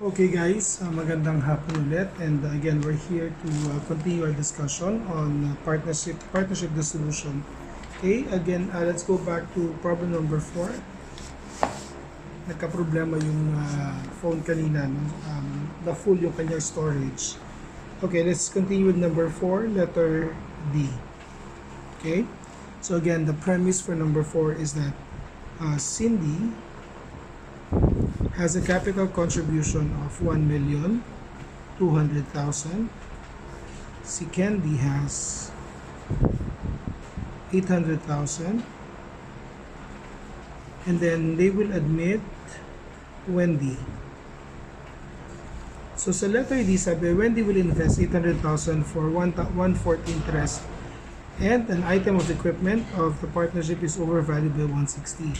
Okay guys, magandang hapon ulit, and again we're here to continue our discussion on partnership dissolution. Okay, again let's go back to problem number 4. Nagka-problema yung phone kanina, no? Na-full yung kanyang storage. Okay, let's continue with number 4, letter D. Okay, so again the premise for number 4 is that Cindy has a capital contribution of 1,200,000. Si Candy has 800,000. And then they will admit Wendy. So sa letter D, sabi, Wendy will invest 800,000 for 1/4 interest, and an item of equipment of the partnership is overvalued by 160.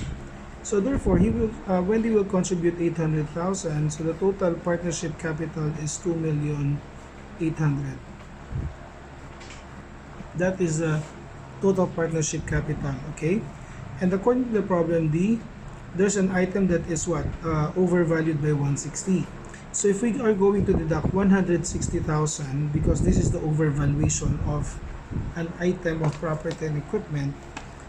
So therefore, Wendy will contribute 800,000. So the total partnership capital is 2,800,000. That is the total partnership capital. Okay, and according to the problem D, there's an item that is overvalued by 160. So if we are going to deduct 160,000, because this is the overvaluation of an item of property and equipment,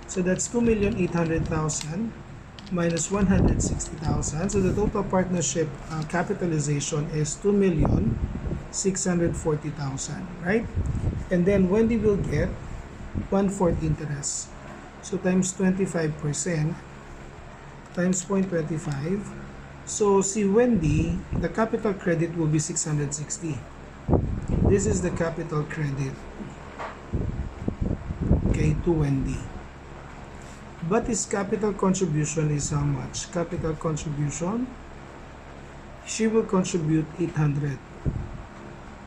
so that's 2,800,000 minus 160,000. So the total partnership capitalization is 2,640,000, right? And then Wendy will get 1/4 interest. So times 25% times 0.25. So si Wendy, the capital credit will be 660. This is the capital credit, okay, to Wendy. But his capital contribution is how much? Capital contribution, she will contribute 800.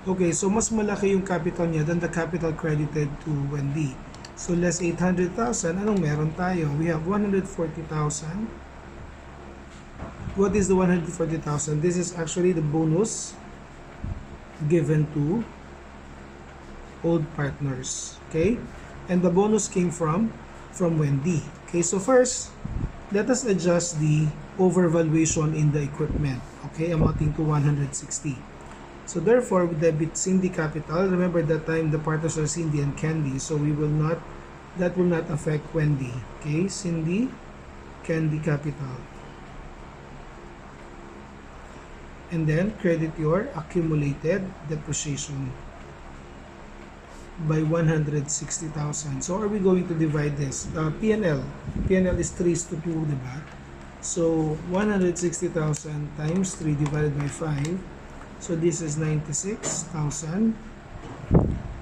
Okay, so mas malaki yung capital niya than the capital credited to Wendy. So less 800,000, anong meron tayo? We have 140,000. What is the 140,000? This is actually the bonus given to old partners. Okay? And the bonus came from Wendy. Okay, so first, let us adjust the overvaluation in the equipment, okay, amounting to 160. So therefore, we debit Cindy capital. Remember that time the partners are Cindy and Candy, so that will not affect Wendy. Okay, Cindy, Candy capital. And then credit your accumulated depreciation by 160,000. So are we going to divide this? P&L is 3:2, diba? So 160,000 times 3 divided by 5. So this is 96,000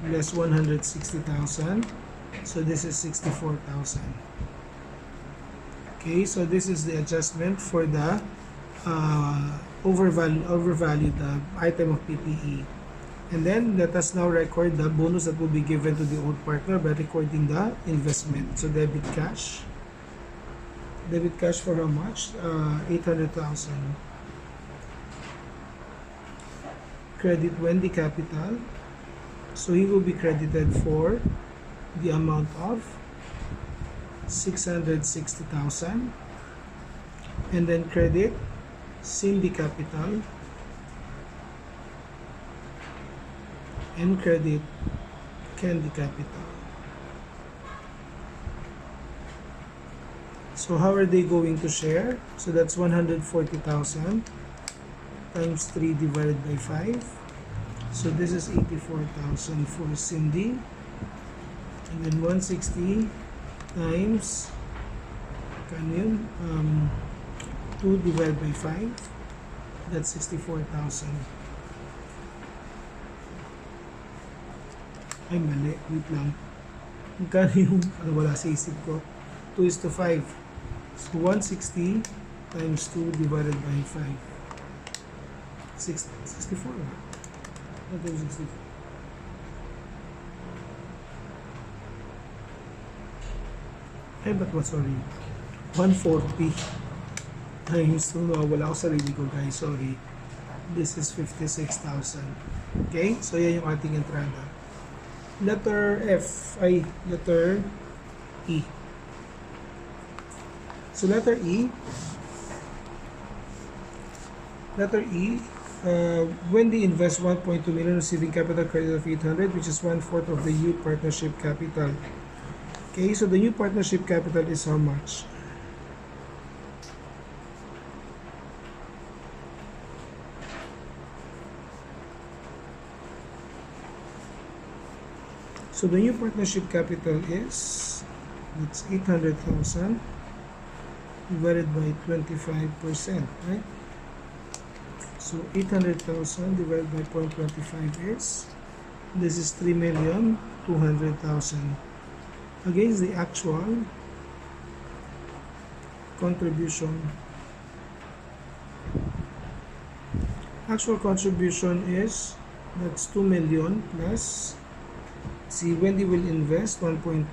less 160,000. So this is 64,000. Okay, so this is the adjustment for the overvalued item of PPE. And then let us now record the bonus that will be given to the old partner by recording the investment. So debit cash. Debit cash for how much? 800,000. Credit Wendy capital. So he will be credited for the amount of 660,000. And then credit Cindy capital. And credit Candy capital. So how are they going to share? So that's 140,000 times 3 divided by 5. So this is 84,000 for Cindy. And then 160 times 2 divided by 5. That's 64,000. Ay, mali. Wait lang. Magkano yung, wala sa isip ko. 2:5. So, 160 times 2 divided by 5. 64 na. Not 64. Ay, but what, sorry. 140 times, wala ako sarili ko, guys. Sorry. This is 56,000. Okay? So, yan yung ating entrada. Letter E. So letter E, When they invest 1.2 million, receiving capital credit of 800, which is 1/4 of the new partnership capital. Okay, so the new partnership capital is how much? So the new partnership capital is, that's 800,000 divided by 25%, right? So 800,000 divided by 0.25 is, this is 3,200,000 against the actual contribution. Actual contribution is, that's 2 million plus, see, Wendy will invest 1.2,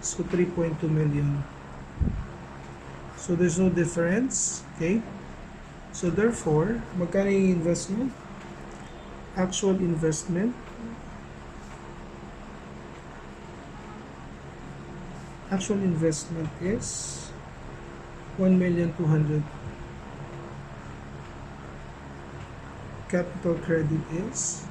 so 3.2 million. So there's no difference, okay? So therefore, magkano yung investment? Actual investment. Actual investment is 1,200,000. Capital credit is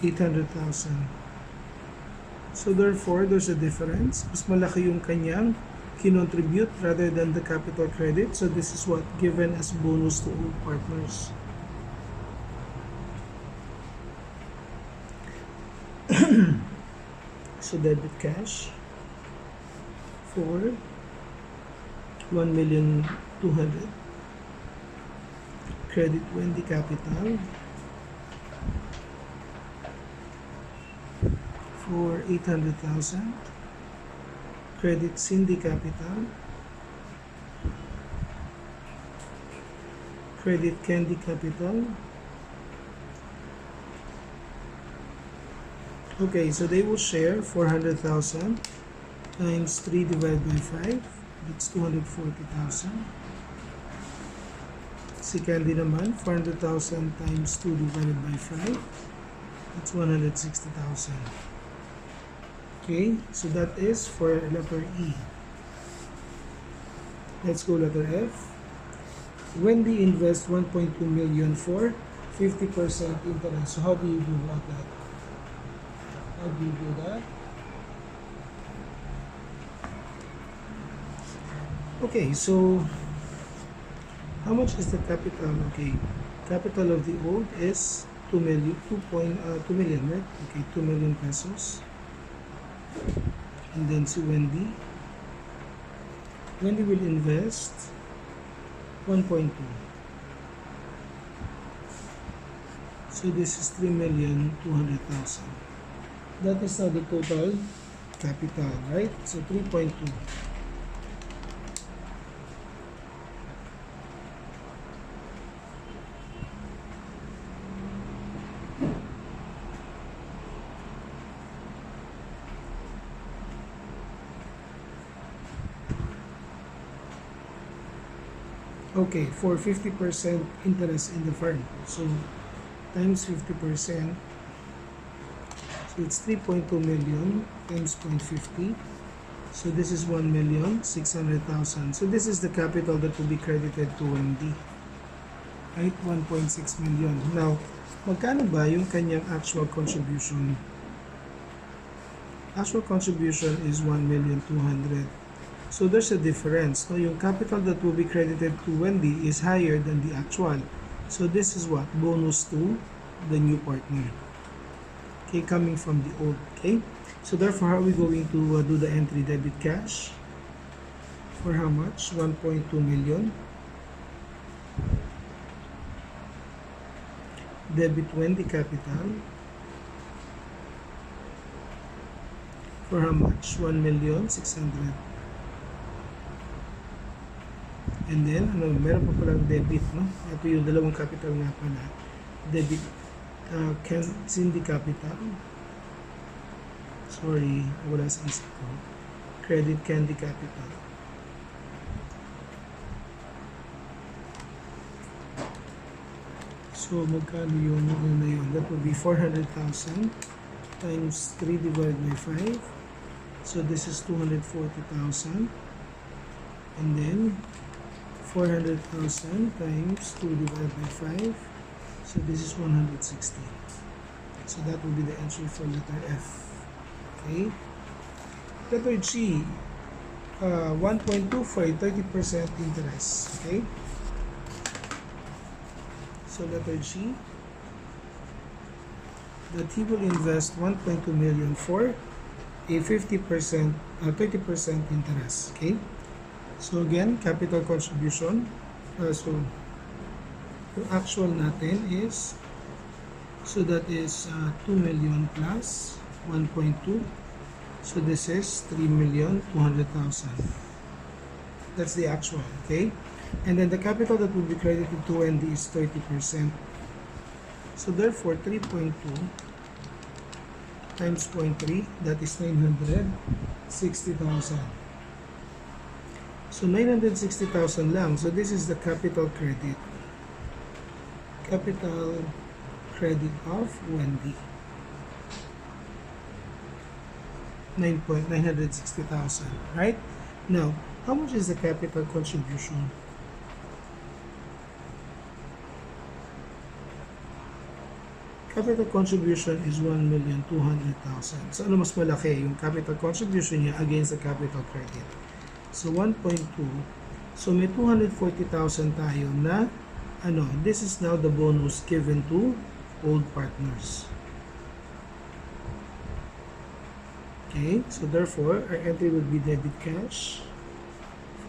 800,000. So therefore, there's a difference. Mas malaki yung kanyang kinontribute rather than the capital credit. So this is what given as bonus to all partners. So debit cash for 1,200,000. Credit Wendy capital for 800,000. Credit Cindy capital. Credit Candy capital. Okay, so they will share 400,000 times 3 divided by 5. That's 240,000. Si Candy naman, 400,000 times 2 divided by 5. That's 160,000. Okay, so that is for letter E. Let's go letter F. Wendy invests 1.2 million for 50% interest. So how do you do about that? How do you do that? Okay, so how much is the capital? Okay, capital of the old is 2 million, 2 million, right? Okay, 2 million pesos. And then si Wendy will invest 1.2. So this is 3,200,000. That is now the total capital, right? So 3.2. Okay, for 50% interest in the firm. So times 50%. So it's 3.2 million times 0.50. So this is 1,600,000. So this is the capital that will be credited to Wendy. Right? 1.6 million. Now, magkano ba yung kanyang actual contribution? Actual contribution is 1,200,000. So there's a difference. No? Yung capital that will be credited to Wendy is higher than the actual. So this is what? Bonus to the new partner. Okay, coming from the old. Okay, so therefore, how are we going to do the entry? Debit cash for how much? 1.2 million. Debit Wendy capital for how much? 1,600,000. And then, meron pa palang debit, no? Ito yung dalawang capital nga pala. Debit Cindy capital. Sorry, wala sa isip ko. Credit Candy capital. So, magkano yung na yun? That would be 400,000 times 3 divided by 5. So this is 240,000. And then 400,000 times 2 divided by 5. So this is 160. So that will be the answer for letter F. Okay. Letter G, 1.2 for a 30% interest. Okay. So letter G, that he will invest 1.2 million for a 50%, 30% interest. Okay. So again, capital contribution. So the actual natin is, so that is 2 million plus 1.2. So this is 3,200,000. That's the actual, okay? And then the capital that will be credited to ND is 30%. So therefore, 3.2 times 0.3, that is 960,000. So 960,000 lang. So this is the capital credit. Capital credit of Wendy. 960,000, right? Now, how much is the capital contribution? Capital contribution is 1,200,000. So ano mas malaki? Yung capital contribution niya against the capital credit. So 1.2. So may 240,000 tayo na this is now the bonus given to old partners. Okay, so therefore our entry would be debit cash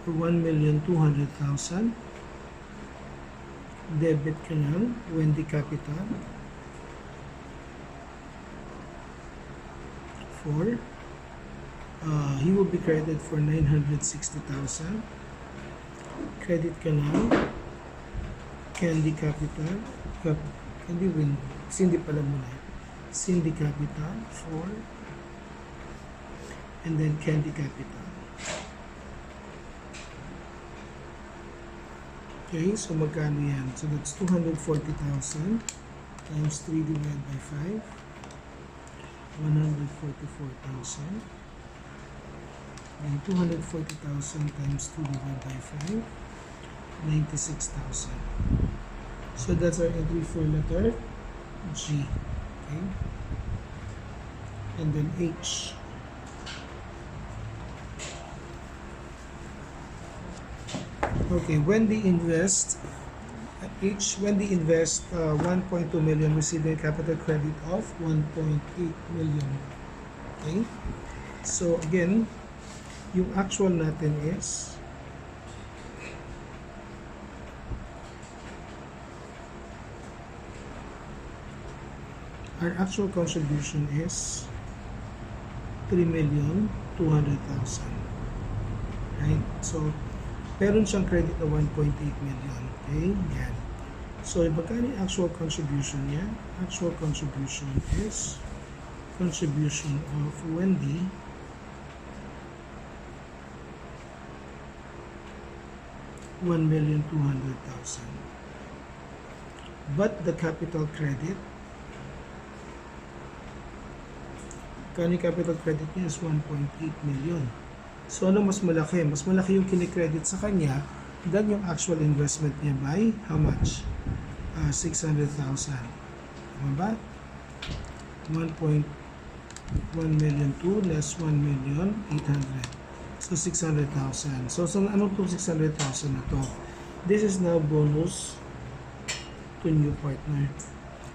for 1,200,000. Debit ka ng Wendy capital for he will be credited for 960,000. Credit ka ng Candy capital, Candy win, Cindy pala muna. Cindy capital for, and then Candy capital. Okay, so magkano yan? So that's 240,000 times 3 divided by 5, 144,000. And 240,000 times 2 divided by 5, 96,000. So that's our entry for letter G. Okay, and then H. Okay, Wendy invest 1.2 million, receiving a capital credit of 1.8 million. Okay, so again, yung actual natin is our actual contribution is 3,200,000. Right? So, meron siyang credit na 1.8 million. Okay? Yan. So, magkano yung actual contribution niya? Actual contribution is contribution of Wendy $1,200,000. But the capital credit, capital credit niya is 1.8 million. So ano mas malaki? Mas malaki yung kinikredit sa kanya than yung actual investment niya by how much? 600,000. Tama ba? 1.1 million 2 less 1,800,000. So 600,000. So anong itong 600,000 na to? This is now bonus to new partner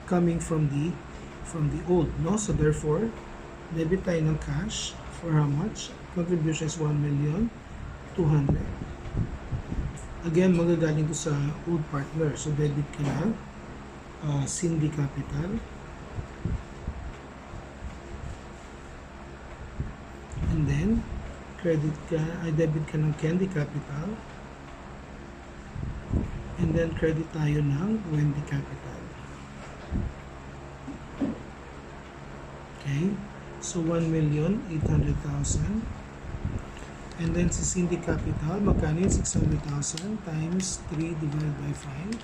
coming from the old, no? So therefore, debit tayo ng cash for how much? Contribution is 1,200,000. Again, magagaling to sa old partner. So debit ka na Cindy capital. And then debit ka ng Candy capital. And then credit tayo ng Wendy capital. Okay? So 1,800,000. And then si Cindy capital, magkano yun? 600,000 times 3 divided by 5.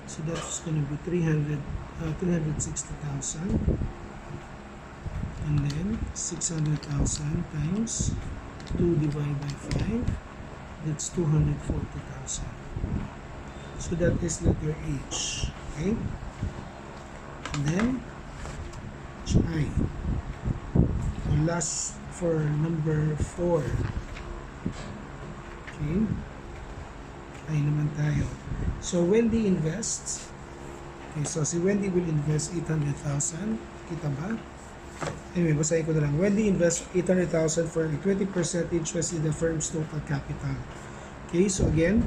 So that's going to be 360,000. and then 600,000 times 2 divided by 5, that's 240,000. So that is letter H, okay? And then I. And last for number 4. Okay? Ay naman tayo. So Wendy invests. Okay, so si Wendy will invest 800,000. Kita ba? Anyway, basahin ko na lang. Wendy invests 800,000 for a 20% interest in the firm's total capital. Okay, so again,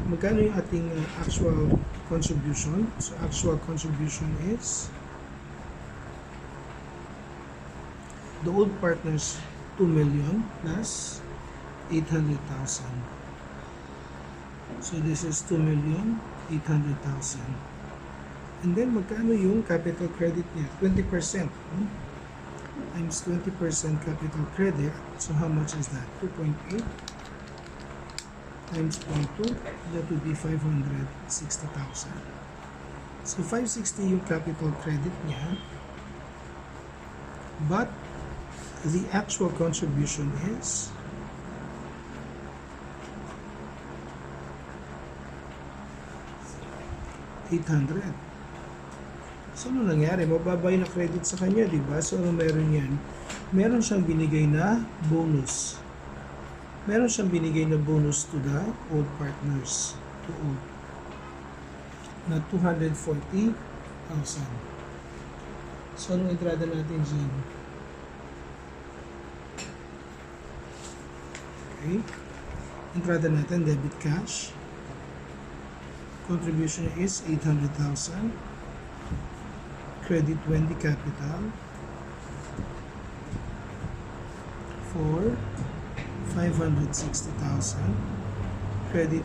magkano yung ating actual contribution? So actual contribution is the old partners 2 million plus 800,000. So this is 2,800,000. And then magkano yung capital credit niya? 20%. Times 20% capital credit. So how much is that? 2.8 times 0.2. That would be 560,000. So 560 yung capital credit niya. But the actual contribution is 800. So, ano nangyari? Mababa yung credit sa kanya, di ba? So, ano meron yan? Meron siyang binigay na bonus. Meron siyang binigay na bonus to the old partners. To old. Na 240,000. So, anong entrada natin dyan? Okay. Entrada natin, debit cash. Contribution is 800,000. Credit Wendy capital for 560,000. Credit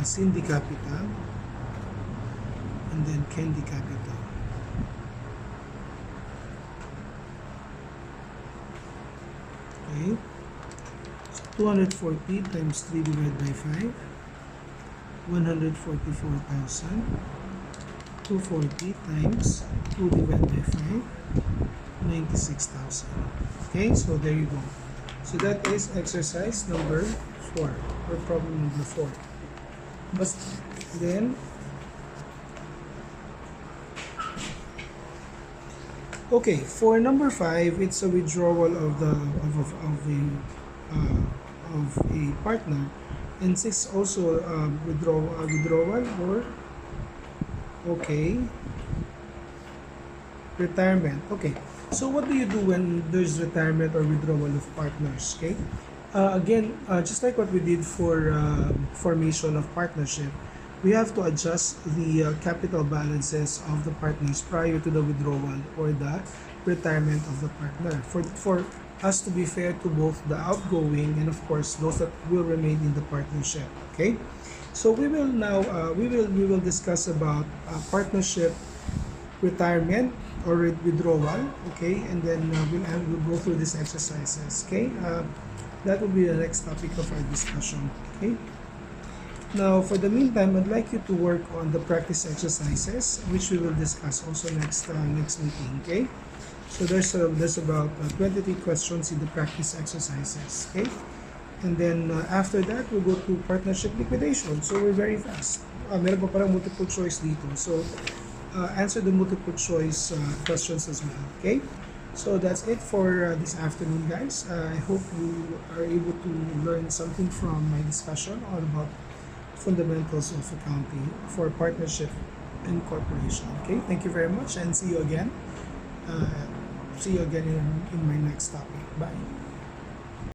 Cindy capital and then Candy capital. Okay. So 240 times 3 divided by 5. 144,000. 240 times 2 divided by 5, 96,000. Okay, so there you go. So that is exercise number 4 or problem number 4. But then, okay, for number 5, it's a withdrawal of a partner. And 6 also withdrawal or okay, retirement. Okay, so what do you do when there's retirement or withdrawal of partners? Okay, again, just like what we did for formation of partnership, we have to adjust the capital balances of the partners prior to the withdrawal or the retirement of the partner for us to be fair to both the outgoing and of course those that will remain in the partnership. Okay, so we will now we will discuss about partnership retirement or withdrawal. Okay, and then we'll go through these exercises. Okay, that will be the next topic of our discussion. Okay, now for the meantime, I'd like you to work on the practice exercises, which we will discuss also next meeting. Okay, so there's about 23 questions in the practice exercises. Okay, and then after that we'll go to partnership liquidation. So we're very fast. Meron pa parang multiple choice dito. So answer the multiple choice questions as well. Okay, so that's it for this afternoon, guys. I hope you are able to learn something from my discussion on about fundamentals of accounting for partnership and corporation. Okay, thank you very much and see you again. See you again in my next topic. Bye.